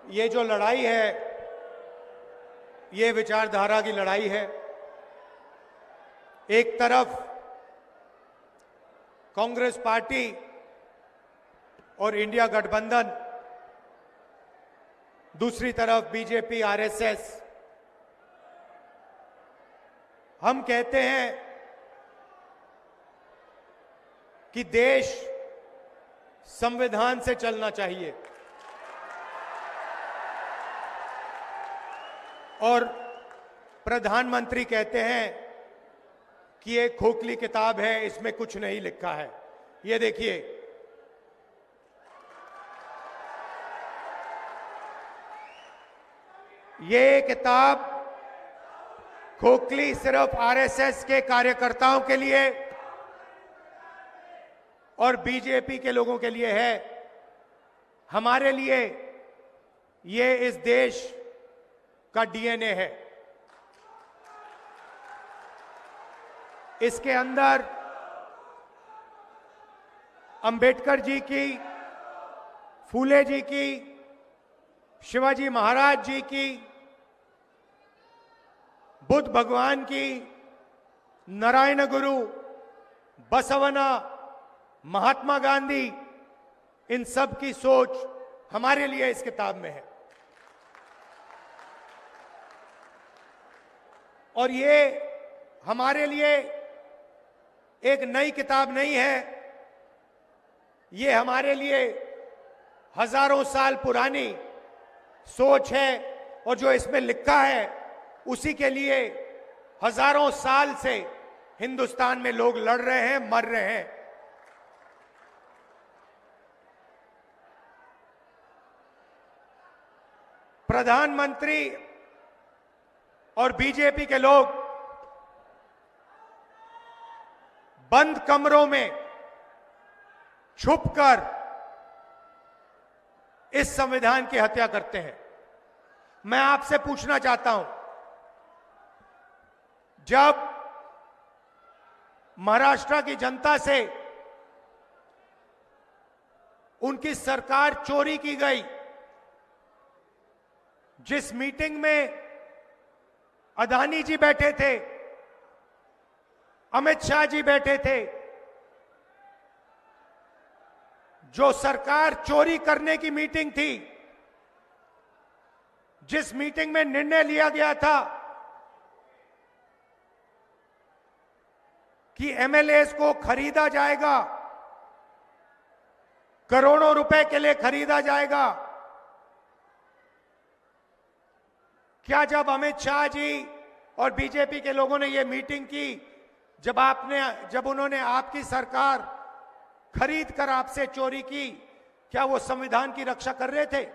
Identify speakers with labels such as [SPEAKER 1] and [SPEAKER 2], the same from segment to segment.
[SPEAKER 1] ये जो लड़ाई है, ये विचारधारा की लड़ाई है। एक तरफ कांग्रेस पार्टी और इंडिया गठबंधन, दूसरी तरफ बीजेपी आरएसएस। हम कहते हैं कि देश संविधान से चलना चाहिए और प्रधानमंत्री कहते हैं कि एक खोखली किताब है, इसमें कुछ नहीं लिखा है। ये देखिए, ये किताब खोखली सिर्फ आरएसएस के कार्यकर्ताओं के लिए और बीजेपी के लोगों के लिए है। हमारे लिए ये इस देश का डीएनए है। इसके अंदर अंबेडकर जी की, फूले जी की, शिवाजी महाराज जी की, बुद्ध भगवान की, नारायण गुरु, बसवना, महात्मा गांधी, इन सब की सोच हमारे लिए इस किताब में है। और ये हमारे लिए एक नई किताब नहीं है, ये हमारे लिए हजारों साल पुरानी सोच है। और जो इसमें लिखा है उसी के लिए हजारों साल से हिंदुस्तान में लोग लड़ रहे हैं, मर रहे हैं। प्रधानमंत्री और बीजेपी के लोग बंद कमरों में छुपकर इस संविधान की हत्या करते हैं। मैं आपसे पूछना चाहता हूं, जब महाराष्ट्र की जनता से उनकी सरकार चोरी की गई, जिस मीटिंग में अदानी जी बैठे थे, अमित शाह जी बैठे थे, जो सरकार चोरी करने की मीटिंग थी, जिस मीटिंग में निर्णय लिया गया था कि एमएलएस को खरीदा जाएगा, करोड़ों रुपए के लिए खरीदा जाएगा, क्या जब अमित शाह जी और बीजेपी के लोगों ने यह मीटिंग की, जब उन्होंने आपकी सरकार खरीद कर आपसे चोरी की, क्या वो संविधान की रक्षा कर रहे थे?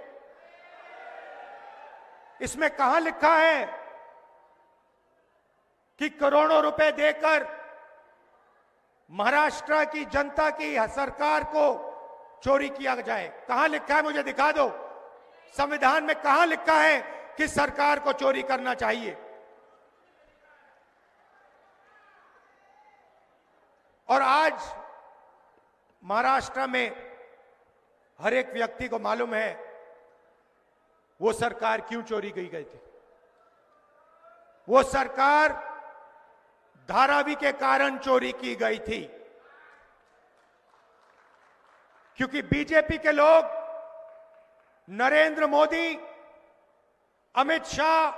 [SPEAKER 1] इसमें कहां लिखा है कि करोड़ों रुपए देकर महाराष्ट्र की जनता की सरकार को चोरी किया जाए? कहां लिखा है? मुझे दिखा दो। संविधान में कहां लिखा है कि सरकार को चोरी करना चाहिए? और आज महाराष्ट्र में हर एक व्यक्ति को मालूम है वो सरकार क्यों चोरी की गई थी। वो सरकार धारावी के कारण चोरी की गई थी, क्योंकि बीजेपी के लोग, नरेंद्र मोदी, अमित शाह,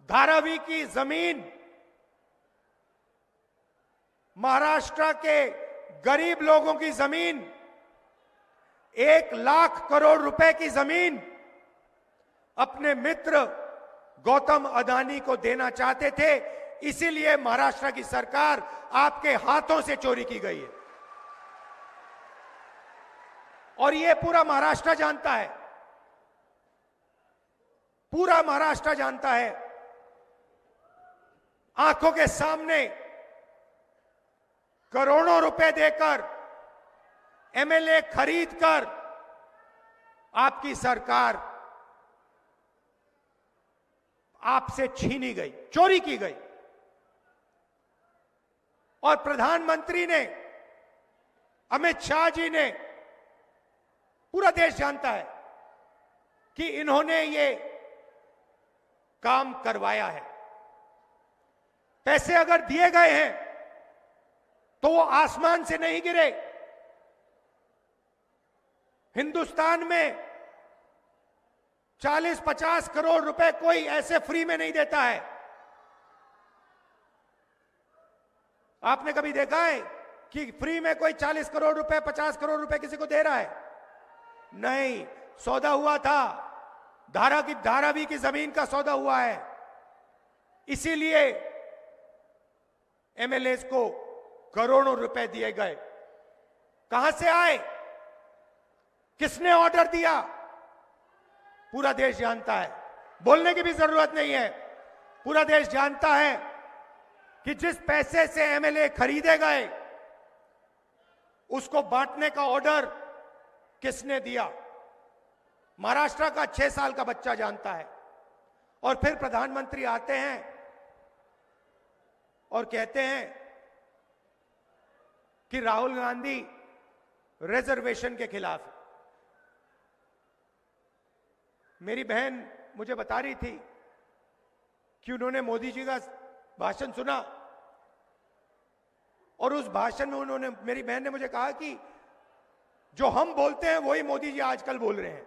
[SPEAKER 1] धारावी की जमीन, महाराष्ट्र के गरीब लोगों की जमीन, 1 लाख करोड़ रुपए की जमीन अपने मित्र गौतम अदानी को देना चाहते थे। इसीलिए महाराष्ट्र की सरकार आपके हाथों से चोरी की गई है। और यह पूरा महाराष्ट्र जानता है, पूरा महाराष्ट्र जानता है। आंखों के सामने करोड़ों रुपए देकर एमएलए खरीदकर आपकी सरकार आपसे छीनी गई, चोरी की गई। और प्रधानमंत्री ने, अमित शाह जी ने, पूरा देश जानता है कि इन्होंने ये काम करवाया है। पैसे अगर दिए गए हैं तो वो आसमान से नहीं गिरे। हिंदुस्तान में 40-50 करोड़ रुपए कोई ऐसे फ्री में नहीं देता है। आपने कभी देखा है कि फ्री में कोई 40 करोड़ रुपए 50 करोड़ रुपए किसी को दे रहा है? नहीं, सौदा हुआ था। धारावी की जमीन का सौदा हुआ है। इसीलिए एमएलएस को करोड़ों रुपए दिए गए। कहां से आए? किसने ऑर्डर दिया? पूरा देश जानता है, बोलने की भी जरूरत नहीं है। पूरा देश जानता है कि जिस पैसे से एमएलए खरीदे गए उसको बांटने का ऑर्डर किसने दिया। महाराष्ट्र का 6 साल का बच्चा जानता है। और फिर प्रधानमंत्री आते हैं और कहते हैं कि राहुल गांधी रिजर्वेशन के खिलाफ है। मेरी बहन मुझे बता रही थी कि उन्होंने मोदी जी का भाषण सुना और उस भाषण में मेरी बहन ने मुझे कहा कि जो हम बोलते हैं वही मोदी जी आजकल बोल रहे हैं।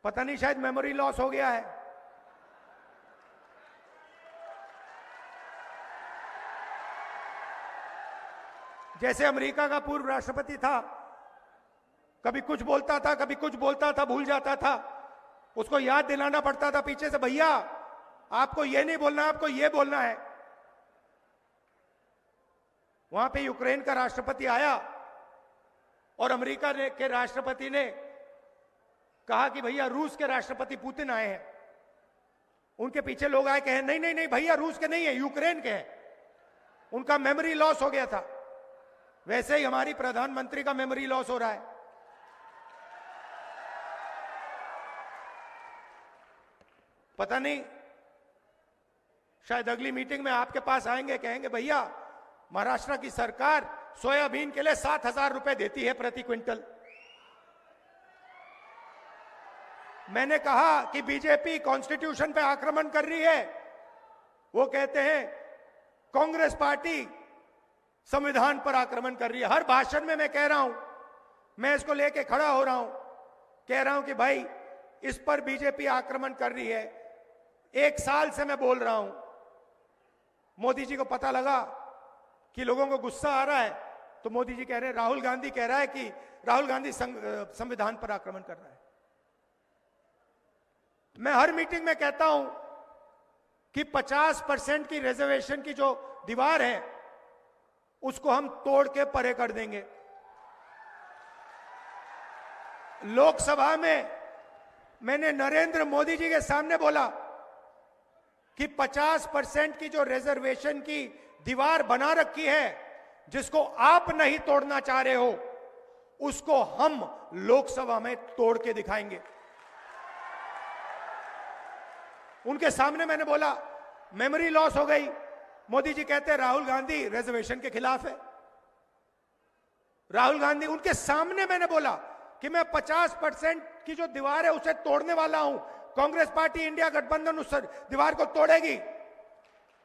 [SPEAKER 1] पता नहीं, शायद मेमोरी लॉस हो गया है। जैसे अमेरिका का पूर्व राष्ट्रपति था, कभी कुछ बोलता था, कभी कुछ बोलता था, भूल जाता था। उसको याद दिलाना पड़ता था पीछे से, भैया आपको ये नहीं बोलना, आपको ये बोलना है। वहां पे यूक्रेन का राष्ट्रपति आया और अमेरिका के राष्ट्रपति ने कहा कि भैया रूस के राष्ट्रपति पुतिन आए हैं। उनके पीछे लोग आए, कहे नहीं नहीं नहीं भैया रूस के नहीं है, यूक्रेन के हैं। उनका मेमोरी लॉस हो गया था। वैसे ही हमारी प्रधानमंत्री का मेमोरी लॉस हो रहा है। पता नहीं, शायद अगली मीटिंग में आपके पास आएंगे, कहेंगे भैया महाराष्ट्र की सरकार सोयाबीन के लिए 7,000 रुपए देती है प्रति क्विंटल। मैंने कहा कि बीजेपी कॉन्स्टिट्यूशन पे आक्रमण कर रही है। वो कहते हैं कांग्रेस पार्टी संविधान पर आक्रमण कर रही है। हर भाषण में मैं कह रहा हूं, मैं इसको लेके खड़ा हो रहा हूं, कह रहा हूं कि भाई इस पर बीजेपी आक्रमण कर रही है। 1 साल से मैं बोल रहा हूं। मोदी जी को पता लगा कि लोगों को गुस्सा आ रहा है, तो मोदी जी कह रहे हैं, राहुल गांधी कह रहा है कि राहुल गांधी संविधान पर आक्रमण कर रहा है। मैं हर मीटिंग में कहता हूं कि 50% की रिजर्वेशन की जो दीवार है उसको हम तोड़ के परे कर देंगे। लोकसभा में मैंने नरेंद्र मोदी जी के सामने बोला कि 50% की जो रिजर्वेशन की दीवार बना रखी है, जिसको आप नहीं तोड़ना चाह रहे हो, उसको हम लोकसभा में तोड़ के दिखाएंगे। उनके सामने मैंने बोला, मेमोरी लॉस हो गई। मोदी जी कहते हैं राहुल गांधी रिजर्वेशन के खिलाफ है। राहुल गांधी, उनके सामने मैंने बोला कि मैं 50% की जो दीवार है उसे तोड़ने वाला हूं। कांग्रेस पार्टी इंडिया गठबंधन उस दीवार को तोड़ेगी।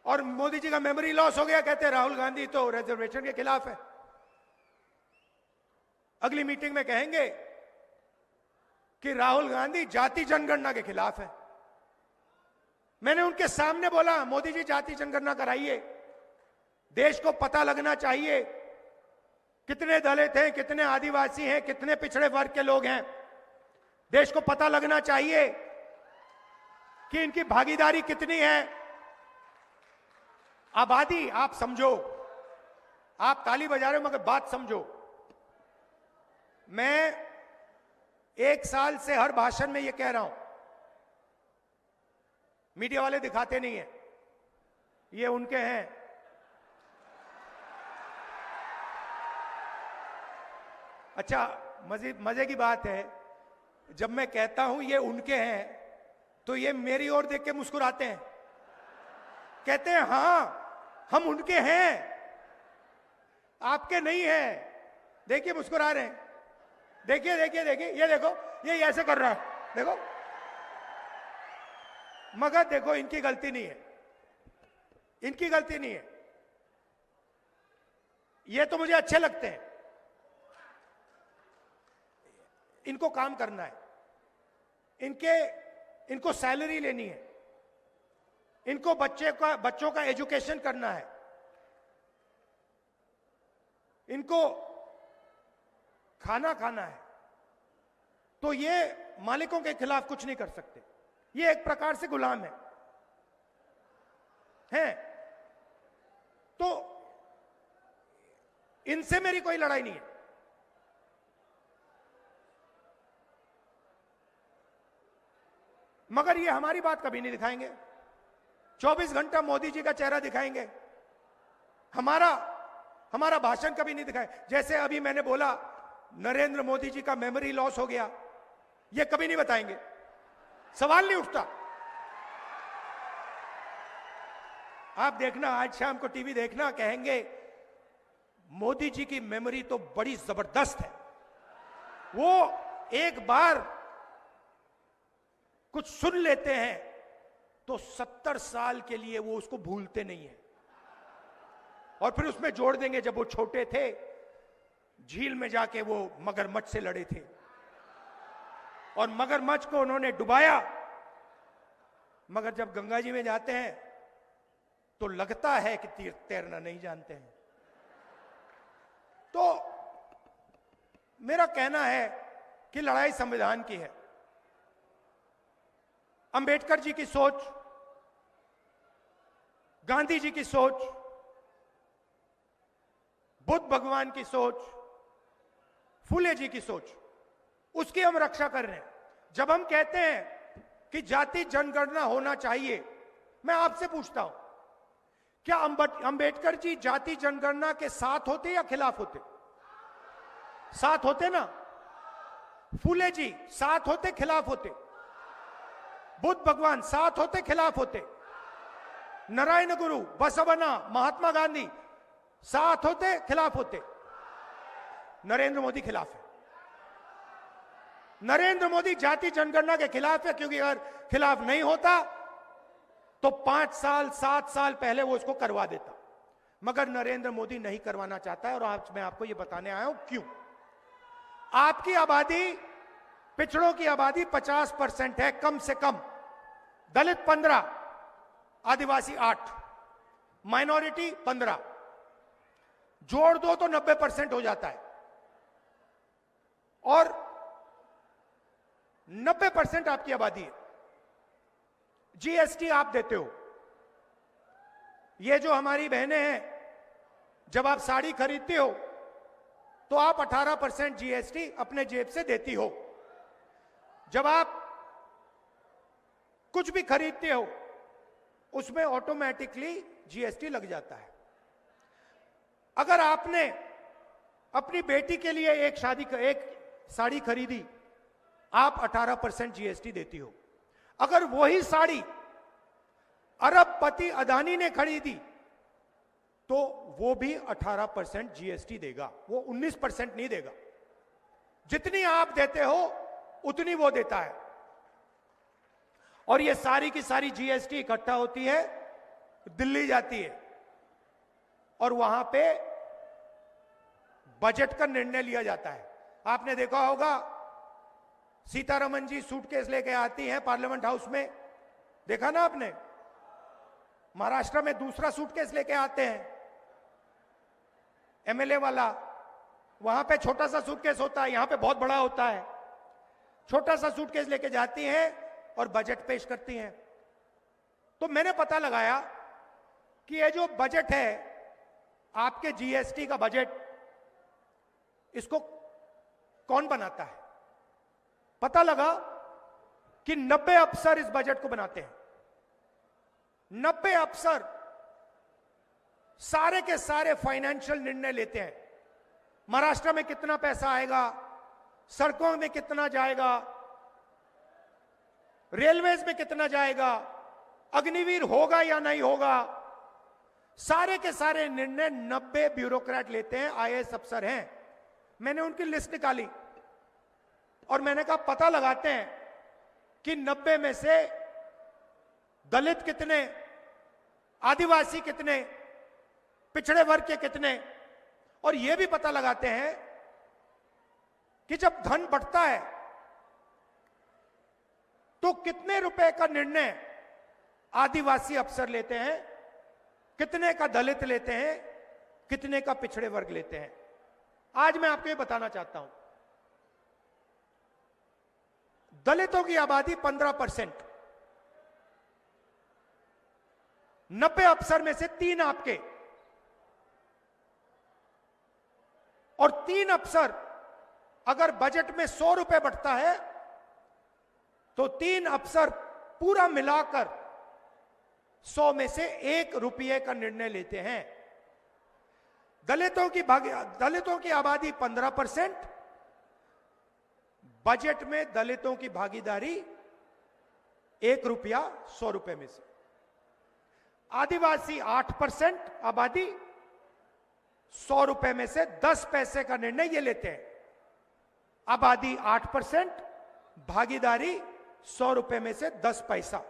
[SPEAKER 1] और मोदी जी का मेमोरी लॉस हो गया, कहते हैं राहुल गांधी तो रिजर्वेशन के खिलाफ है। अगली मीटिंग में कहेंगे कि राहुल गांधी जाति जनगणना के खिलाफ है। मैंने उनके सामने बोला, मोदी जी जाति जनगणना कराइए, देश को पता लगना चाहिए कितने दलित हैं, कितने आदिवासी हैं, कितने पिछड़े वर्ग के लोग हैं। देश को पता लगना चाहिए कि इनकी भागीदारी कितनी है। आबादी, आप समझो, आप ताली बजा रहे हो मगर बात समझो। मैं 1 साल से हर भाषण में यह कह रहा हूं, मीडिया वाले दिखाते नहीं है, ये उनके हैं। अच्छा, मजे की बात है, जब मैं कहता हूं ये उनके हैं तो ये मेरी ओर देख के मुस्कुराते हैं, कहते हैं हां हम उनके हैं, आपके नहीं हैं। देखिए मुस्कुरा रहे हैं। देखिए देखिए देखिए, ये देखो, ये ऐसे कर रहा है, देखो। मगर देखो, इनकी गलती नहीं है, इनकी गलती नहीं है। ये तो मुझे अच्छे लगते हैं, इनको काम करना है, इनको सैलरी लेनी है, इनको बच्चों का एजुकेशन करना है, इनको खाना खाना है। तो ये मालिकों के खिलाफ कुछ नहीं कर सकते, ये एक प्रकार से गुलाम है। तो इनसे मेरी कोई लड़ाई नहीं है। मगर ये हमारी बात कभी नहीं दिखाएंगे, 24 घंटा मोदी जी का चेहरा दिखाएंगे, हमारा भाषण कभी नहीं दिखाए। जैसे अभी मैंने बोला नरेंद्र मोदी जी का मेमोरी लॉस हो गया, ये कभी नहीं बताएंगे, सवाल नहीं उठता। आप देखना, आज शाम को टीवी देखना, कहेंगे मोदी जी की मेमोरी तो बड़ी जबरदस्त है, वो एक बार कुछ सुन लेते हैं तो 70 साल के लिए वो उसको भूलते नहीं है। और फिर उसमें जोड़ देंगे जब वो छोटे थे, झील में जाके वो मगरमच्छ से लड़े थे और मगरमच्छ को उन्होंने डुबाया। मगर जब गंगा जी में जाते हैं तो लगता है कि तैरना नहीं जानते हैं। तो मेरा कहना है कि लड़ाई संविधान की है। अंबेडकर जी की सोच, गांधी जी की सोच, बुद्ध भगवान की सोच, फूले जी की सोच, उसकी हम रक्षा कर रहे हैं। जब हम कहते हैं कि जाति जनगणना होना चाहिए, मैं आपसे पूछता हूं, क्या अंबेडकर जी जाति जनगणना के साथ होते या खिलाफ होते? साथ होते ना। फूले जी साथ होते खिलाफ होते? बुद्ध भगवान साथ होते खिलाफ होते? नारायण गुरु, बसवना, महात्मा गांधी साथ होते खिलाफ होते? नरेंद्र मोदी खिलाफ है। नरेंद्र मोदी जाति जनगणना के खिलाफ है, क्योंकि अगर खिलाफ नहीं होता तो 5 साल 7 साल पहले वो इसको करवा देता। मगर नरेंद्र मोदी नहीं करवाना चाहता है, और आज मैं आपको ये बताने आया हूं क्यों। आपकी आबादी, पिछड़ों की आबादी 50% है कम से कम, दलित 15, आदिवासी 8, माइनॉरिटी 15, जोड़ दो तो 90% हो जाता है। और 90% आपकी आबादी है। जीएसटी आप देते हो। ये जो हमारी बहनें हैं, जब आप साड़ी खरीदते हो तो आप 18% जीएसटी अपने जेब से देती हो। जब आप कुछ भी खरीदते हो उसमें ऑटोमेटिकली जीएसटी लग जाता है। अगर आपने अपनी बेटी के लिए एक साड़ी खरीदी, आप 18% जीएसटी देती हो। अगर वही साड़ी अरबपति अदानी ने खरीदी तो वो भी 18% जीएसटी देगा, वो 19% नहीं देगा। जितनी आप देते हो उतनी वो देता है। और ये सारी की सारी जीएसटी इकट्ठा होती है, दिल्ली जाती है, और वहां पे बजट का निर्णय लिया जाता है। आपने देखा होगा सीतारमन जी सूटकेस लेके आती हैं पार्लियामेंट हाउस में, देखा ना आपने? महाराष्ट्र में दूसरा सूटकेस लेके आते हैं एमएलए वाला, वहां पे छोटा सा सूटकेस होता है, यहां पे बहुत बड़ा होता है। छोटा सा सूटकेस लेके जाती हैं और बजट पेश करती हैं। तो मैंने पता लगाया कि ये जो बजट है आपके जीएसटी का बजट, इसको कौन बनाता है? पता लगा कि 90 अफसर इस बजट को बनाते हैं। 90 अफसर सारे के सारे फाइनेंशियल निर्णय लेते हैं। महाराष्ट्र में कितना पैसा आएगा, सड़कों में कितना जाएगा, रेलवेज में कितना जाएगा, अग्निवीर होगा या नहीं होगा, सारे के सारे निर्णय 90 ब्यूरोक्रेट लेते हैं, आईएएस अफसर हैं। मैंने उनकी लिस्ट निकाली। और मैंने कहा पता लगाते हैं कि 90 में से दलित कितने, आदिवासी कितने, पिछड़े वर्ग के कितने, और यह भी पता लगाते हैं कि जब धन बढ़ता है तो कितने रुपए का निर्णय आदिवासी अफसर लेते हैं, कितने का दलित लेते हैं, कितने का पिछड़े वर्ग लेते हैं। आज मैं आपको ये बताना चाहता हूं, दलितों की आबादी 15%, 90 अफसर में से 3 आपके, और 3 अफसर अगर बजट में 100 रुपए बढ़ता है तो 3 अफसर पूरा मिलाकर 100 में से 1 रुपये का निर्णय लेते हैं। दलितों की आबादी 15%, बजट में दलितों की भागीदारी 1 रुपया 100 रुपए में से। आदिवासी 8% आबादी, 100 रुपए में से 10 पैसे का निर्णय ये लेते हैं। आबादी 8%, भागीदारी 100 रुपए में से 10 पैसा।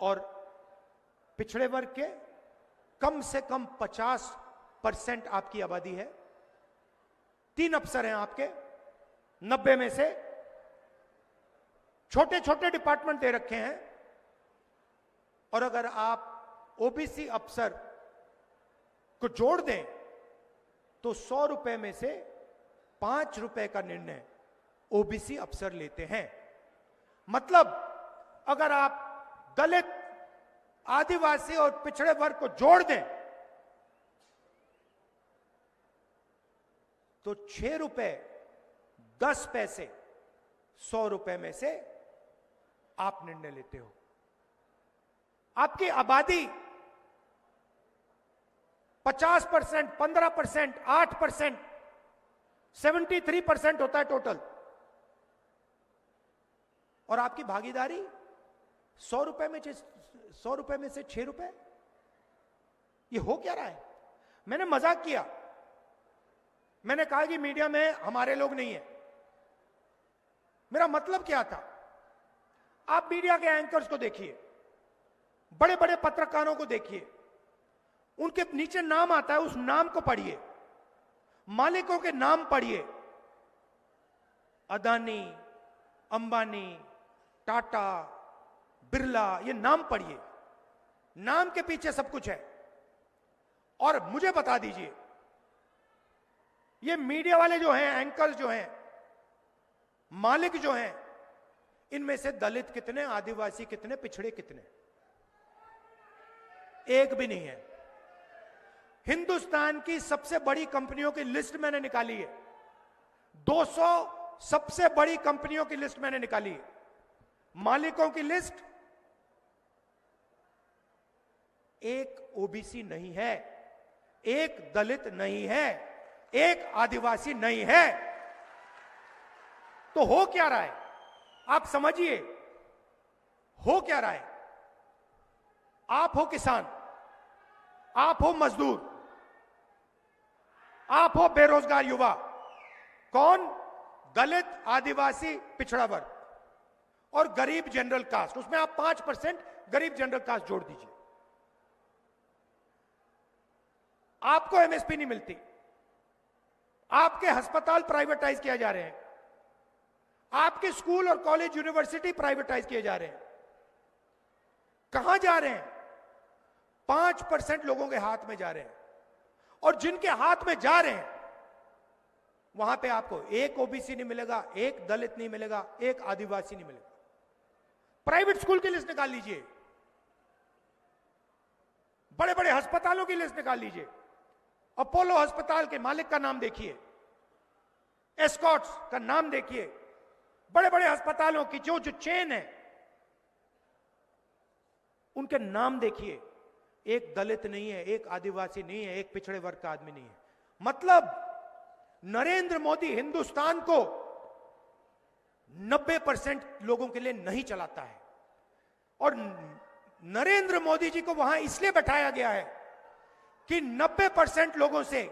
[SPEAKER 1] और पिछड़े वर्ग के कम से कम 50% आपकी आबादी है। 3 अफसर हैं आपके 90 में से, छोटे छोटे डिपार्टमेंट दे रखे हैं, और अगर आप ओबीसी अफसर को जोड़ दें तो 100 रुपए में से 5 रुपए का निर्णय ओबीसी अफसर लेते हैं। मतलब अगर आप दलित, आदिवासी और पिछड़े वर्ग को जोड़ दें तो 6 रुपए 10 पैसे 100 रुपए में से आप निर्णय लेते हो। आपकी आबादी 50%, 15%, 8%, 73% होता है टोटल, और आपकी भागीदारी 100 रुपए में से 6 रुपए। ये हो क्या रहा है? मैंने मजाक किया, मैंने कहा कि मीडिया में हमारे लोग नहीं है। मेरा मतलब क्या था, आप मीडिया के एंकर्स को देखिए, बड़े बड़े पत्रकारों को देखिए, उनके नीचे नाम आता है, उस नाम को पढ़िए, मालिकों के नाम पढ़िए, अदानी, अंबानी, टाटा, बिरला, ये नाम पढ़िए। नाम के पीछे सब कुछ है। और मुझे बता दीजिए, ये मीडिया वाले जो हैं, एंकर्स जो हैं, मालिक जो हैं, इनमें से दलित कितने, आदिवासी कितने, पिछड़े कितने? एक भी नहीं है। हिंदुस्तान की सबसे बड़ी कंपनियों की लिस्ट मैंने निकाली है, 200 सबसे बड़ी कंपनियों की लिस्ट मैंने निकाली है। मालिकों की लिस्ट, एक ओबीसी नहीं है, एक दलित नहीं है, एक आदिवासी नहीं है। तो हो क्या रहा है? आप समझिए, हो क्या रहा है? आप हो किसान, आप हो मजदूर, आप हो बेरोजगार युवा, कौन? दलित, आदिवासी, पिछड़ा वर्ग और गरीब जनरल कास्ट। उसमें आप 5% गरीब जनरल कास्ट जोड़ दीजिए। आपको एमएसपी नहीं मिलती, आपके अस्पताल प्राइवेटाइज किए जा रहे हैं, आपके स्कूल और कॉलेज यूनिवर्सिटी प्राइवेटाइज किए जा रहे हैं। कहां जा रहे हैं? 5% लोगों के हाथ में जा रहे हैं, और जिनके हाथ में जा रहे हैं वहां पे आपको एक ओबीसी नहीं मिलेगा, एक दलित नहीं मिलेगा, एक आदिवासी नहीं मिलेगा। प्राइवेट स्कूल की लिस्ट निकाल लीजिए, बड़े बड़े अस्पतालों की लिस्ट निकाल लीजिए। अपोलो अस्पताल के मालिक का नाम देखिए, एस्कॉट्स का नाम देखिए, बड़े बड़े अस्पतालों की जो चेन है उनके नाम देखिए। एक दलित नहीं है, एक आदिवासी नहीं है, एक पिछड़े वर्ग का आदमी नहीं है। मतलब नरेंद्र मोदी हिंदुस्तान को 90% लोगों के लिए नहीं चलाता है, और नरेंद्र मोदी जी को वहां इसलिए बैठाया गया है कि 90% लोगों से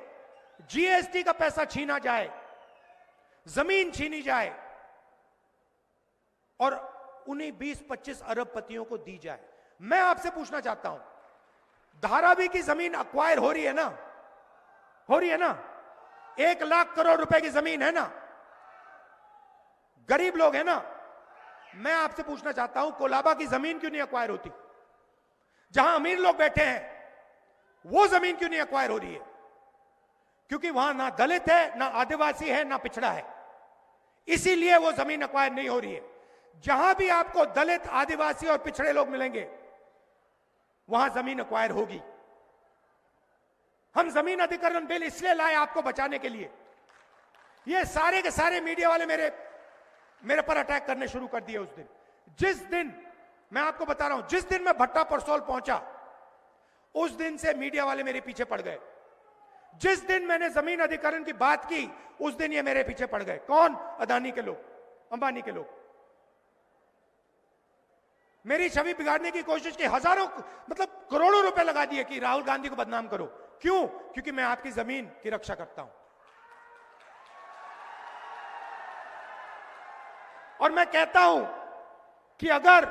[SPEAKER 1] जीएसटी का पैसा छीना जाए, जमीन छीनी जाए और उन्हीं 20-25 अरबपतियों को दी जाए। मैं आपसे पूछना चाहता हूं, धारावी की जमीन अक्वायर हो रही है ना? हो रही है ना? 1 लाख करोड़ रुपए की जमीन है ना? गरीब लोग है ना? मैं आपसे पूछना चाहता हूं, कोलाबा की जमीन क्यों नहीं अक्वायर होती? जहां अमीर लोग बैठे हैं वो जमीन क्यों नहीं अक्वायर हो रही है? क्योंकि वहां ना दलित है, ना आदिवासी है, ना पिछड़ा है, इसीलिए वो जमीन अक्वायर नहीं हो रही है। जहां भी आपको दलित, आदिवासी और पिछड़े लोग मिलेंगे वहां जमीन अक्वायर होगी। हम जमीन अधिग्रहण बिल इसलिए लाए आपको बचाने के लिए। ये सारे के सारे मीडिया वाले मेरे पर अटैक करने शुरू कर दिए उस दिन। जिस दिन, मैं आपको बता रहा हूं, जिस दिन मैं भट्टा परसोल पहुंचा उस दिन से मीडिया वाले मेरे पीछे पड़ गए। जिस दिन मैंने जमीन अधिग्रहण की बात की उस दिन ये मेरे पीछे पड़ गए। कौन? अदानी के लोग, अंबानी के लोग। मेरी छवि बिगाड़ने की कोशिश की, हजारों मतलब करोड़ों रुपए लगा दिए कि राहुल गांधी को बदनाम करो। क्यों? क्योंकि मैं आपकी जमीन की रक्षा करता हूं। और मैं कहता हूं कि अगर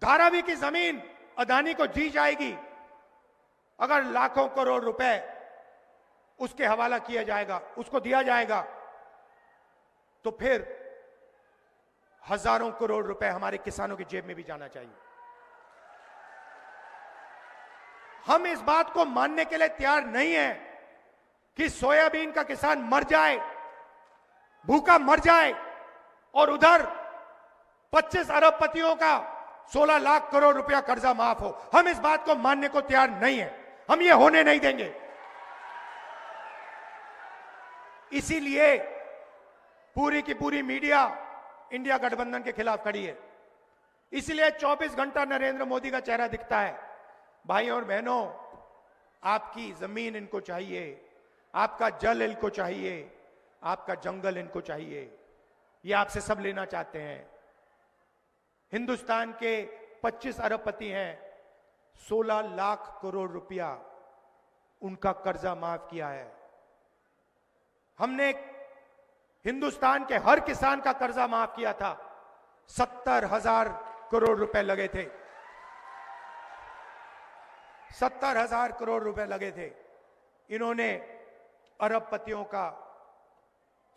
[SPEAKER 1] धारावी की जमीन अदानी को दी जाएगी, अगर लाखों करोड़ रुपए उसके हवाला किया जाएगा, उसको दिया जाएगा, तो फिर हजारों करोड़ रुपए हमारे किसानों की जेब में भी जाना चाहिए। हम इस बात को मानने के लिए तैयार नहीं है कि सोयाबीन का किसान मर जाए, भूखा मर जाए, और उधर 25 अरबपतियों का 16 लाख करोड़ रुपया कर्जा माफ हो। हम इस बात को मानने को तैयार नहीं है, हम ये होने नहीं देंगे। इसीलिए पूरी की पूरी मीडिया इंडिया गठबंधन के खिलाफ खड़ी है। इसलिए 24 घंटा नरेंद्र मोदी का चेहरा दिखता है। भाइयों और बहनों, आपकी जमीन इनको चाहिए, आपका जल इनको चाहिए, आपका जंगल इनको चाहिए, ये आपसे सब लेना चाहते हैं। हिंदुस्तान के 25 अरबपति हैं, 16 लाख करोड़ रुपया उनका कर्जा माफ किया है। हमने हिंदुस्तान के हर किसान का कर्जा माफ किया था। 70,000 करोड़ रुपए लगे थे, 70,000 करोड़ रुपए लगे थे। इन्होंने अरबपतियों का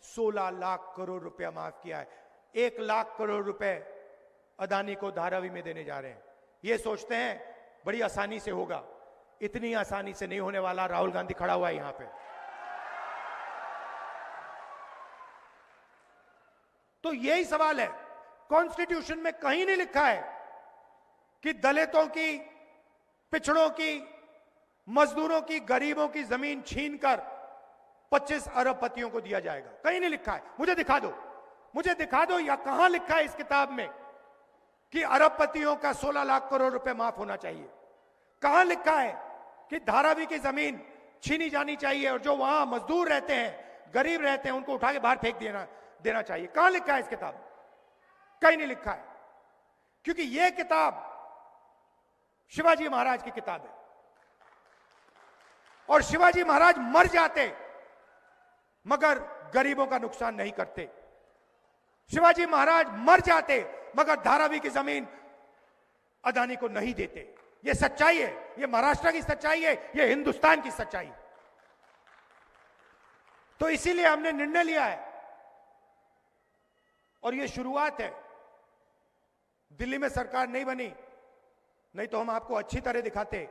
[SPEAKER 1] 16 लाख करोड़ रुपया माफ किया है। 1 लाख करोड़ रुपए अदानी को धारावी में देने जा रहे हैं। ये सोचते हैं बड़ी आसानी से होगा, इतनी आसानी से नहीं होने वाला। राहुल गांधी खड़ा हुआ है यहां पे। तो यही सवाल है, कॉन्स्टिट्यूशन में कहीं नहीं लिखा है कि दलितों की, पिछड़ों की, मजदूरों की, गरीबों की जमीन छीनकर 25 अरबपतियों को दिया जाएगा। कहीं नहीं लिखा है। मुझे दिखा दो, मुझे दिखा दो या कहां लिखा है इस किताब में कि अरबपतियों का 16 लाख करोड़ रुपए माफ होना चाहिए। कहां लिखा है कि धारावी की जमीन छीनी जानी चाहिए और जो वहां मजदूर रहते हैं, गरीब रहते हैं, उनको उठा के बाहर फेंक देना चाहिए? कहां लिखा है इस किताब? कहीं नहीं लिखा है। क्योंकि यह किताब शिवाजी महाराज की किताब है और शिवाजी महाराज मर जाते मगर गरीबों का नुकसान नहीं करते। शिवाजी महाराज मर जाते मगर धारावी की जमीन अदानी को नहीं देते। यह सच्चाई है, यह महाराष्ट्र की सच्चाई है, यह हिंदुस्तान की सच्चाई है। तो इसीलिए हमने निर्णय लिया है और यह शुरुआत है। दिल्ली में सरकार नहीं बनी, नहीं तो हम आपको अच्छी तरह दिखाते।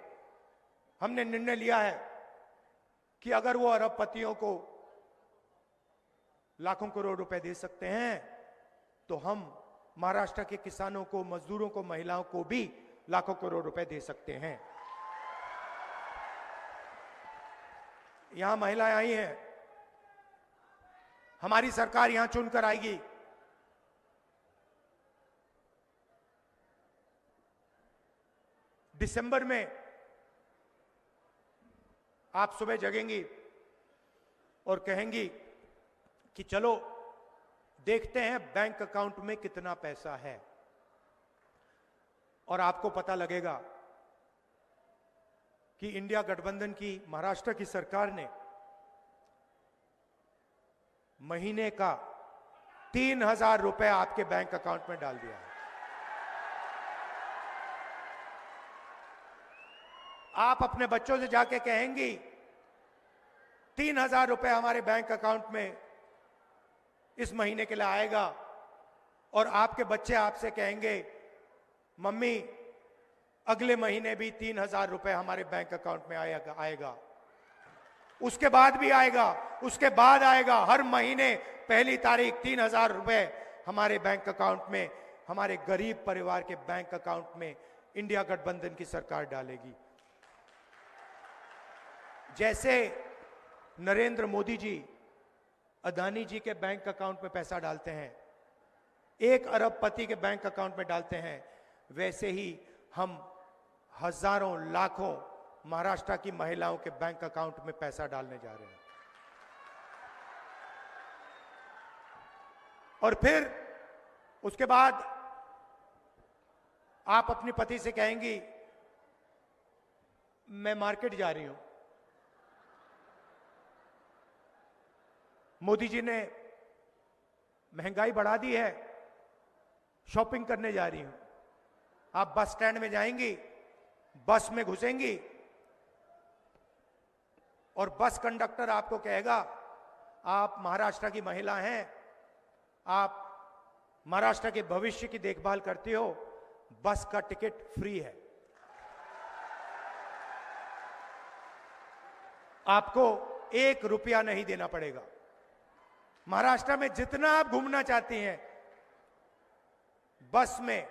[SPEAKER 1] हमने निर्णय लिया है कि अगर वो अरबपतियों को लाखों करोड़ रुपए दे सकते हैं तो हम महाराष्ट्र के किसानों को, मजदूरों को, महिलाओं को भी लाखों करोड़ रुपए दे सकते हैं। यहां महिलाएं आई हैं, हमारी सरकार यहां चुनकर आएगी। दिसंबर में आप सुबह जगेंगी और कहेंगी कि चलो देखते हैं बैंक अकाउंट में कितना पैसा है, और आपको पता लगेगा कि इंडिया गठबंधन की, महाराष्ट्र की सरकार ने महीने का 3,000 रुपए आपके बैंक अकाउंट में डाल दिया है। आप अपने बच्चों से जाके कहेंगी 3,000 रुपए हमारे बैंक अकाउंट में इस महीने के लिए आएगा, और आपके बच्चे आपसे कहेंगे मम्मी अगले महीने भी 3,000 रुपए हमारे बैंक अकाउंट में आएगा, उसके बाद भी आएगा, उसके बाद आएगा, हर महीने पहली तारीख 3,000 रुपए हमारे बैंक अकाउंट में, हमारे गरीब परिवार के बैंक अकाउंट में इंडिया गठबंधन की सरकार डालेगी। जैसे नरेंद्र मोदी जी अदानी जी के बैंक अकाउंट में पैसा डालते हैं, 1 अरबपति के बैंक अकाउंट में डालते हैं, वैसे ही हम हजारों लाखों महाराष्ट्र की महिलाओं के बैंक अकाउंट में पैसा डालने जा रहे हैं। और फिर उसके बाद आप अपनी पति से कहेंगी मैं मार्केट जा रही हूं, मोदी जी ने महंगाई बढ़ा दी है, शॉपिंग करने जा रही हूं। आप बस स्टैंड में जाएंगी, बस में घुसेंगी और बस कंडक्टर आपको कहेगा आप महाराष्ट्र की महिला हैं, आप महाराष्ट्र के भविष्य की देखभाल करती हो, बस का टिकट फ्री है, आपको 1 रुपया नहीं देना पड़ेगा। महाराष्ट्र में जितना आप घूमना चाहती हैं, बस में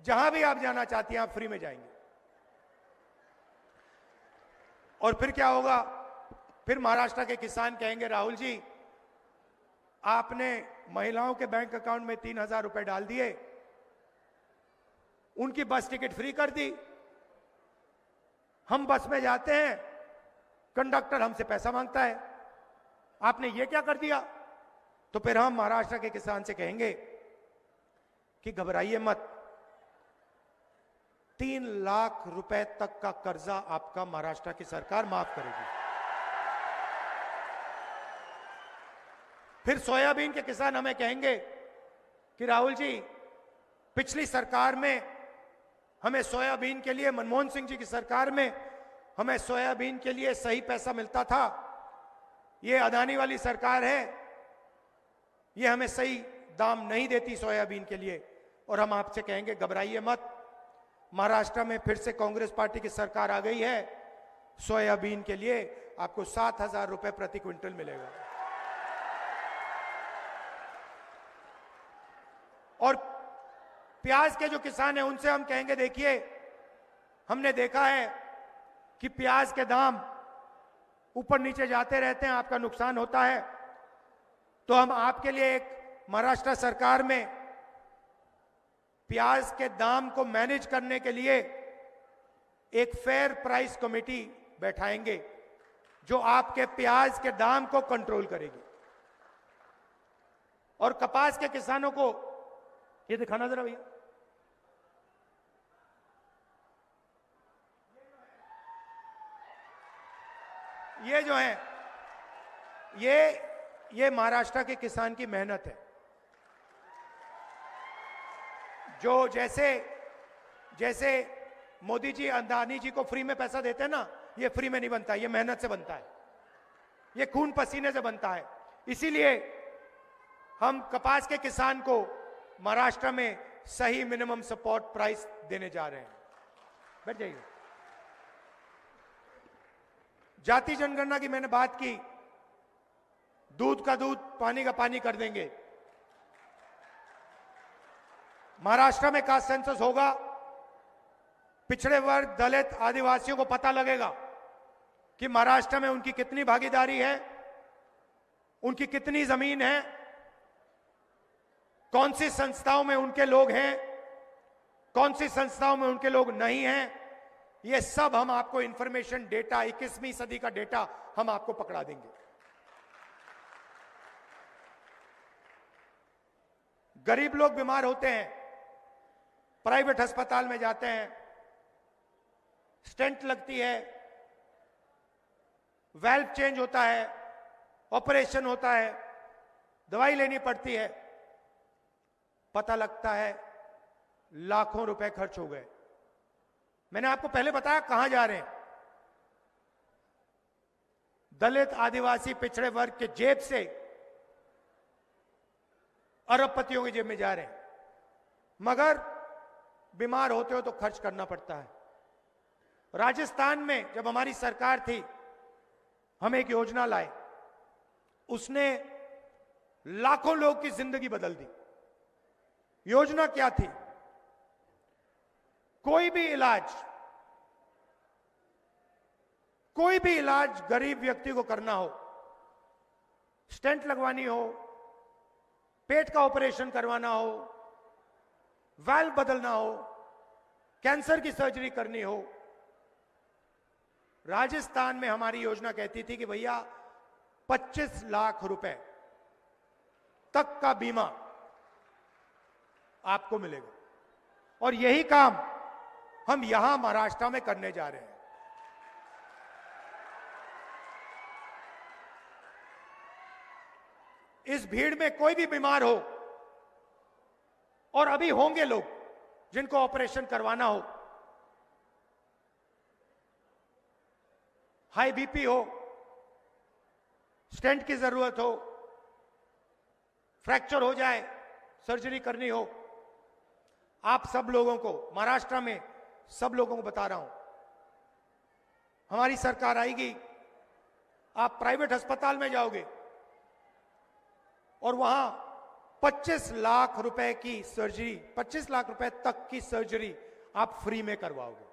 [SPEAKER 1] जहां भी आप जाना चाहती हैं आप फ्री में जाएंगे। और फिर क्या होगा, फिर महाराष्ट्र के किसान कहेंगे राहुल जी आपने महिलाओं के बैंक अकाउंट में 3,000 रुपए डाल दिए, उनकी बस टिकट फ्री कर दी, हम बस में जाते हैं, कंडक्टर हमसे पैसा मांगता है, आपने ये क्या कर दिया। तो फिर हम महाराष्ट्र के किसान से कहेंगे कि घबराइए मत, 3 लाख रुपए तक का कर्जा आपका महाराष्ट्र की सरकार माफ करेगी। फिर सोयाबीन के किसान हमें कहेंगे कि राहुल जी पिछली सरकार में हमें सोयाबीन के लिए, मनमोहन सिंह जी की सरकार में हमें सोयाबीन के लिए सही पैसा मिलता था, ये अदानी वाली सरकार है, ये हमें सही दाम नहीं देती सोयाबीन के लिए। और हम आपसे कहेंगे घबराइए मत, महाराष्ट्र में फिर से कांग्रेस पार्टी की सरकार आ गई है, सोयाबीन के लिए आपको 7,000 रुपए प्रति क्विंटल मिलेगा। और प्याज के जो किसान हैं उनसे हम कहेंगे देखिए हमने देखा है कि प्याज के दाम ऊपर नीचे जाते रहते हैं, आपका नुकसान होता है, तो हम आपके लिए एक महाराष्ट्र सरकार में प्याज के दाम को मैनेज करने के लिए एक फेयर प्राइस कमेटी बैठाएंगे जो आपके प्याज के दाम को कंट्रोल करेगी। और कपास के किसानों को ये दिखाना जरा भैया, ये जो है ये महाराष्ट्र के किसान की मेहनत है, जो जैसे मोदी जी अदानी जी को फ्री में पैसा देते हैं ना, ये फ्री में नहीं बनता, ये मेहनत से बनता है, ये खून पसीने से बनता है। इसीलिए हम कपास के किसान को महाराष्ट्र में सही मिनिमम सपोर्ट प्राइस देने जा रहे हैं। बैठ जाइए। जाति जनगणना की मैंने बात की, दूध का दूध पानी का पानी कर देंगे। महाराष्ट्र में कास्ट सेंसस होगा, पिछड़े वर्ग, दलित, आदिवासियों को पता लगेगा कि महाराष्ट्र में उनकी कितनी भागीदारी है, उनकी कितनी जमीन है, कौन सी संस्थाओं में उनके लोग हैं, कौन सी संस्थाओं में उनके लोग नहीं हैं। ये सब हम आपको इंफॉर्मेशन डेटा, 21वीं सदी का डेटा हम आपको पकड़ा देंगे। गरीब लोग बीमार होते हैं, प्राइवेट अस्पताल में जाते हैं, स्टेंट लगती है, वाल्व चेंज होता है, ऑपरेशन होता है, दवाई लेनी पड़ती है, पता लगता है लाखों रुपए खर्च हो गए। मैंने आपको पहले बताया कहां जा रहे हैं। दलित, आदिवासी, पिछड़े वर्ग के जेब से अरबपतियों की जेब में जा रहे हैं। मगर बीमार होते हो तो खर्च करना पड़ता है। राजस्थान में जब हमारी सरकार थी, हम एक योजना लाए, उसने लाखों लोग की जिंदगी बदल दी। योजना क्या थी? कोई भी इलाज गरीब व्यक्ति को करना हो, स्टेंट लगवानी हो, पेट का ऑपरेशन करवाना हो, वाल्व बदलना हो, कैंसर की सर्जरी करनी हो, राजस्थान में हमारी योजना कहती थी कि भैया 25 लाख रुपए तक का बीमा आपको मिलेगा। और यही काम हम यहां महाराष्ट्र में करने जा रहे हैं। इस भीड़ में कोई भी बीमार हो, और अभी होंगे लोग जिनको ऑपरेशन करवाना हो, हाई बीपी हो, स्टेंट की जरूरत हो, फ्रैक्चर हो जाए, सर्जरी करनी हो, आप सब लोगों को, महाराष्ट्र में सब लोगों को बता रहा हूं, हमारी सरकार आएगी, आप प्राइवेट अस्पताल में जाओगे और वहां 25 लाख रुपए की सर्जरी, 25 लाख रुपए तक की सर्जरी आप फ्री में करवाओगे।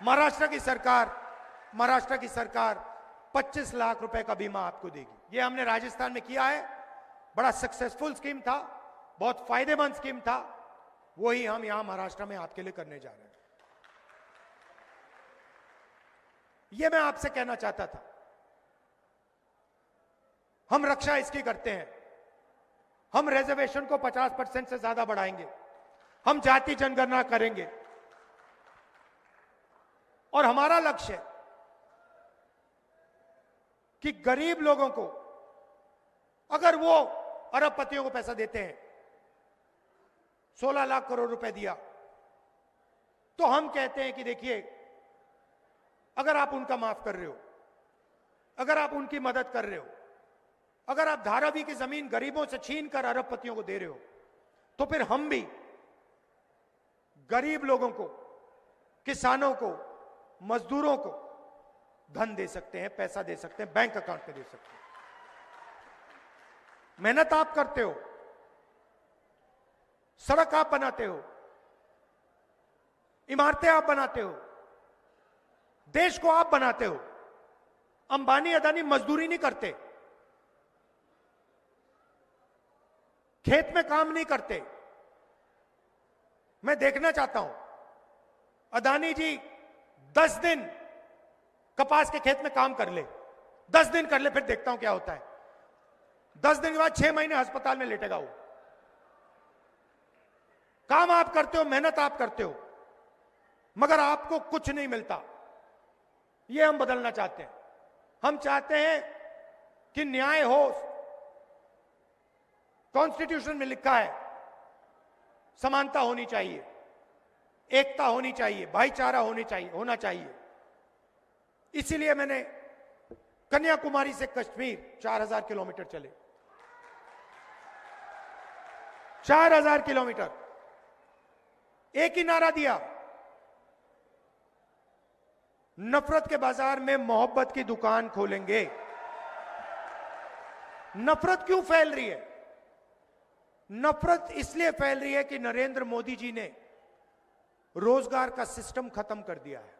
[SPEAKER 1] महाराष्ट्र की सरकार 25 लाख रुपए का बीमा आपको देगी। यह हमने राजस्थान में किया है, बड़ा सक्सेसफुल स्कीम था, बहुत फायदेमंद स्कीम था, वही हम यहां महाराष्ट्र में आपके लिए करने जा रहे हैं। यह मैं आपसे कहना चाहता था। हम रक्षा इसकी करते हैं, हम रिजर्वेशन को 50% से ज्यादा बढ़ाएंगे, हम जाति जनगणना करेंगे, और हमारा लक्ष्य है कि गरीब लोगों को, अगर वो अरबपतियों को पैसा देते हैं, 16 लाख करोड़ रुपए दिया, तो हम कहते हैं कि देखिए, अगर आप उनका माफ कर रहे हो, अगर आप उनकी मदद कर रहे हो, अगर आप धारावी की जमीन गरीबों से छीन कर अरबपतियों को दे रहे हो, तो फिर हम भी गरीब लोगों को, किसानों को, मजदूरों को धन दे सकते हैं, पैसा दे सकते हैं, बैंक अकाउंट में दे सकते हैं। मेहनत आप करते हो, सड़क आप बनाते हो, इमारतें आप बनाते हो, देश को आप बनाते हो। अंबानी अदानी मजदूरी नहीं करते, खेत में काम नहीं करते। मैं देखना चाहता हूं, अदानी जी 10 दिन कपास के खेत में काम कर ले, 10 दिन कर ले, फिर देखता हूं क्या होता है। 10 दिन के बाद 6 महीने अस्पताल में लेटेगा वो। काम आप करते हो, मेहनत आप करते हो, मगर आपको कुछ नहीं मिलता। ये हम बदलना चाहते हैं। हम चाहते हैं कि न्याय हो। कॉन्स्टिट्यूशन में लिखा है समानता होनी चाहिए, एकता होनी चाहिए, भाईचारा होना चाहिए। इसीलिए मैंने कन्याकुमारी से कश्मीर 4000 किलोमीटर चले, 4000 किलोमीटर, एक ही नारा दिया, नफरत के बाजार में मोहब्बत की दुकान खोलेंगे। नफरत क्यों फैल रही है? नफरत इसलिए फैल रही है कि नरेंद्र मोदी जी ने रोजगार का सिस्टम खत्म कर दिया है।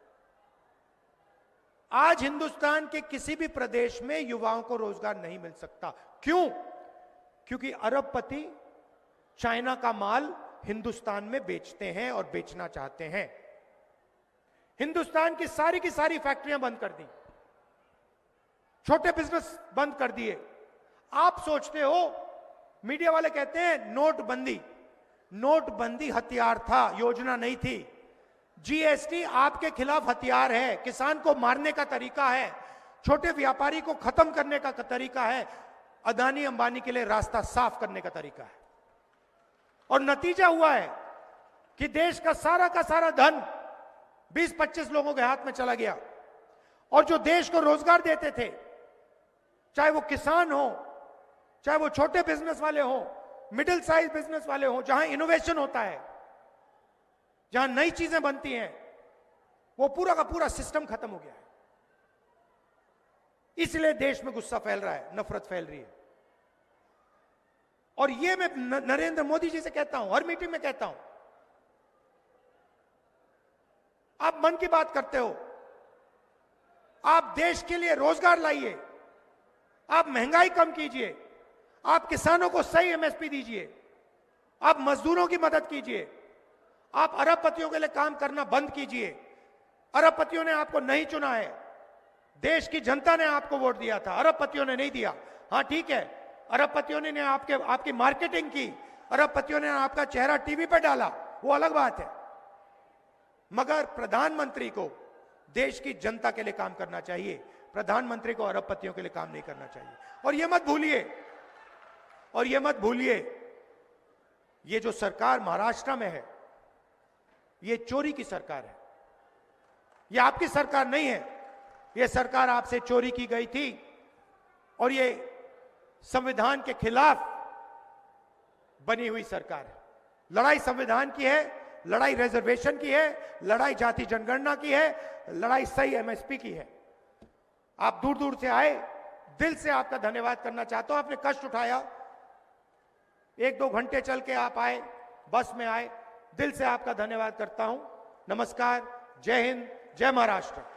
[SPEAKER 1] आज हिंदुस्तान के किसी भी प्रदेश में युवाओं को रोजगार नहीं मिल सकता। क्यों? क्योंकि अरबपति चाइना का माल हिंदुस्तान में बेचते हैं और बेचना चाहते हैं। हिंदुस्तान की सारी फैक्ट्रियां बंद कर दी, छोटे बिजनेस बंद कर दिए। आप सोचते हो, मीडिया वाले कहते हैं नोटबंदी, नोटबंदी हथियार था, योजना नहीं थी। जीएसटी आपके खिलाफ हथियार है, किसान को मारने का तरीका है, छोटे व्यापारी को खत्म करने का तरीका है। अदानी अंबानी के लिए रास्ता साफ करने का तरीका है। और नतीजा हुआ है कि देश का सारा धन 20-25 लोगों के हाथ में चला गया। और जो देश को रोजगार देते थे, चाहे वो किसान हो, चाहे वो छोटे बिजनेस वाले हो, मिडिल साइज बिजनेस वाले हो, जहां इनोवेशन होता है, जहां नई चीजें बनती हैं, वो पूरा का पूरा सिस्टम खत्म हो गया है। इसलिए देश में गुस्सा फैल रहा है, नफरत फैल रही है। और ये मैं नरेंद्र मोदी जी से कहता हूं, हर मीटिंग में कहता हूं, आप मन की बात करते हो, आप देश के लिए रोजगार लाइए, आप महंगाई कम कीजिए, आप किसानों को सही एमएसपी दीजिए, आप मजदूरों की मदद कीजिए, आप अरबपतियों के लिए काम करना बंद कीजिए। अरबपतियों ने आपको नहीं चुना है, देश की जनता ने आपको वोट दिया था, अरबपतियों ने नहीं दिया। हां ठीक है, अरबपतियों ने आपकी मार्केटिंग की, अरबपतियों ने आपका चेहरा टीवी पर डाला, वो अलग बात है, मगर प्रधानमंत्री को देश की जनता के लिए काम करना चाहिए। प्रधानमंत्री को अरबपतियों के लिए काम नहीं करना चाहिए। और ये मत भूलिए, ये जो सरकार महाराष्ट्र में है, ये चोरी की सरकार है, ये आपकी सरकार नहीं है। ये सरकार आपसे चोरी की गई थी और ये संविधान के खिलाफ बनी हुई सरकार है। लड़ाई संविधान की है, लड़ाई रिजर्वेशन की है, लड़ाई जाति जनगणना की है, लड़ाई सही एमएसपी की है। आप दूर दूर से आए, दिल से आपका धन्यवाद करना चाहता हूं। आपने कष्ट उठाया, 1-2 घंटे चल के आप आए, बस में आए, दिल से आपका धन्यवाद करता हूं। नमस्कार, जय हिंद, जय महाराष्ट्र।